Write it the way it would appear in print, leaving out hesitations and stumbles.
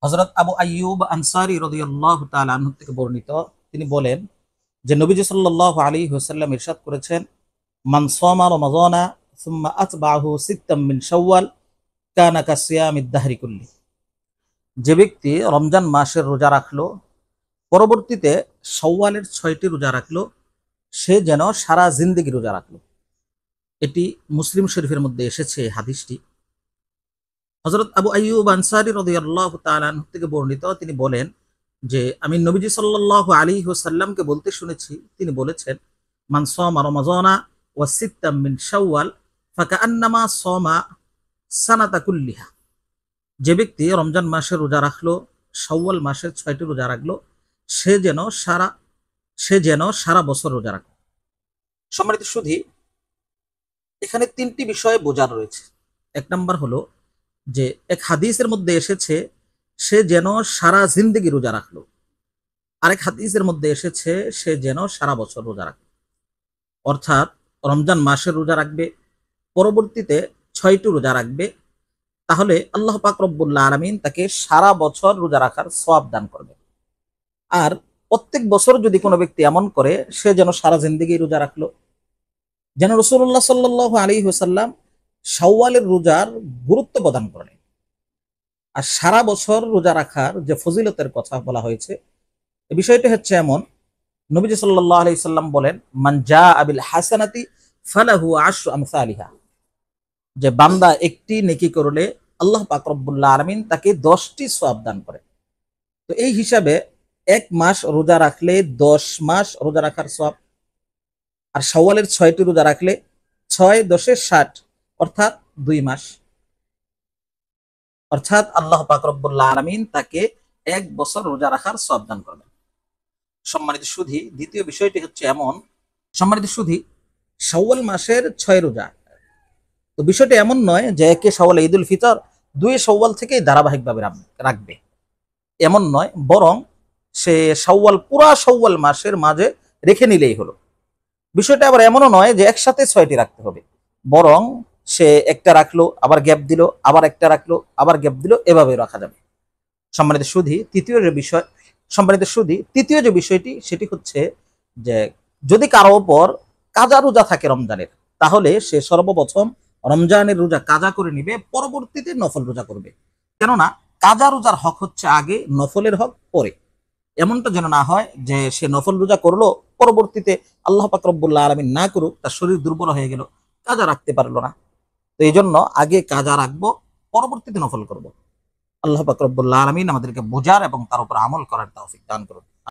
হযরত আবু আইয়ুব আনসারী রাদিয়াল্লাহু তাআলা আনহু থেকে বর্ণিত, তিনি বলেন যে নবীজি সাল্লাল্লাহু আলাইহি ওয়াসাল্লাম ইরশাদ করেছেন, মান সামা রমাযানা সুম্মা আতবাহু সিত্তাম মিন শাওয়াল কানা কাসিয়ামিদ দাহরি কুল্লি। যে ব্যক্তি রমজান মাসের রোজা রাখলো, পরবর্তীতে শাওয়ালের 6টি রোজা রাখলো, সে যেন সারা জিন্দেগি রোজা রাখলো। এটি মুসলিম শরীফের মধ্যে এসেছে এই হাদিসটি। হযরত আবু আইয়ুব আনসারী রাদিয়াল্লাহু তাআলা আনহু থেকে বর্ণিত, তিনি বলেন যে আমি নবীজি সাল্লাল্লাহু আলাইহি ওয়াসাল্লামকে বলতে শুনেছি, তিনি বলেছেন, মান সামা রমাযানা ওয়া সিত্তাম মিন শাওয়াল ফাকান্নামা সামা সানাতা কুল্লিহা। যে ব্যক্তি রমজান মাসের রোজা রাখলো, শাওয়াল মাসের 6টি রোজা রাখলো, সে যেন সারা বছর রোজা রাখলো। সম্মানিত সুধী, এখানে 3টি বিষয়ে বোঝার রয়েছে। এক নাম্বার হলো যে এক হাদিসের মধ্যে এসেছে সে যেন সারা জিন্দেগি রোজা রাখলো, আরেক হাদিসের মধ্যে এসেছে সে যেন সারা বছর রোজা রাখলো। অর্থাৎ রমজান মাসের রোজা রাখবে, পরবর্তীতে 6টি রোজা রাখবে, তাহলে আল্লাহ পাক রব্বুল আলামিন তাকে সারা বছর রোজা রাখার সওয়াব দান করবে। আর প্রত্যেক বছর যদি কোনো ব্যক্তি এমন করে সে যেন সারা জিন্দেগি রোজা রাখলো, যেন রাসূলুল্লাহ সাল্লাল্লাহু আলাইহি ওয়াসাল্লাম শাওয়ালের রোজার গুরুত্ব প্রদান করেন। আর সারা বছর রোজা রাখার যে ফজিলতের কথা বলা হয়েছে, এই বিষয়টি হচ্ছে এমন, নবীজি সাল্লাল্লাহু আলাইহি সাল্লাম বলেন, মান জাআ বিল হাসানাতি ফালাহু আশরু আমসালিহা। যে বান্দা একটি নেকি করলে আল্লাহ পাক রব্বুল আলামিন তাকে 10টি সওয়াব দান করে। তো এই হিসাবে এক মাস রোজা রাখলে 10 মাস রোজা রাখার সওয়াব, আর শাওয়ালের 6টি রোজা রাখলে 6 10 60, অর্থাৎ 2 মাস। অর্থাৎ আল্লাহ পাক রব্বুল আলামিন তাকে 1 বছর রোজা রাখার সওয়াব দান করবেন। সম্মানিত সুধী, দ্বিতীয় বিষয়টি হচ্ছে এমন, সম্মানিত সুধী, শাওয়াল মাসের 6 রোজা, তো বিষয়টি এমন নয় যে একে শাওয়াল ঈদুল ফিতর 2 শাওয়াল থেকেই ধারাবাহিকভাবে রাখবে, এমন নয়, বরং সে শাওয়াল পুরা শাওয়াল মাসের মাঝে রেখে নিলেই হলো। বিষয়টা আবার এমনও নয় যে একসাথে 6টি রাখতে হবে, বরং সে একটা রাখলো, আবার গ্যাপ দিল, আবার একটা রাখলো, আবার গ্যাপ দিল, এভাবে রাখা যাবে। সম্মানিত সুধী, তৃতীয় যে বিষয়টি সেটি হচ্ছে যে যদি কারো উপর কাজা রোজা থাকে রমজানের, তাহলে সে সর্বপ্রথম রমজানের রোজা কাজা করে নিবে, পরবর্তীতে নফল রোজা করবে। কেননা কাজা রোজার হক হচ্ছে আগে, নফলের হক পরে। এমনটা যেন না হয় যে সে নফল রোজা করলো, পরবর্তীতে আল্লাহ পাক রব্বুল আলামিন না করুক তার শরীর দুর্বল হয়ে গেল, কাজা রাখতে পারলো না। তো এই জন্য আগে কাজা রাখবো, পরবর্তীতে নফল করব। আল্লাহ পাক রব্বুল আলামিন আমাদেরকে বোঝার এবং তার উপর আমল করার তৌফিক দান করুন।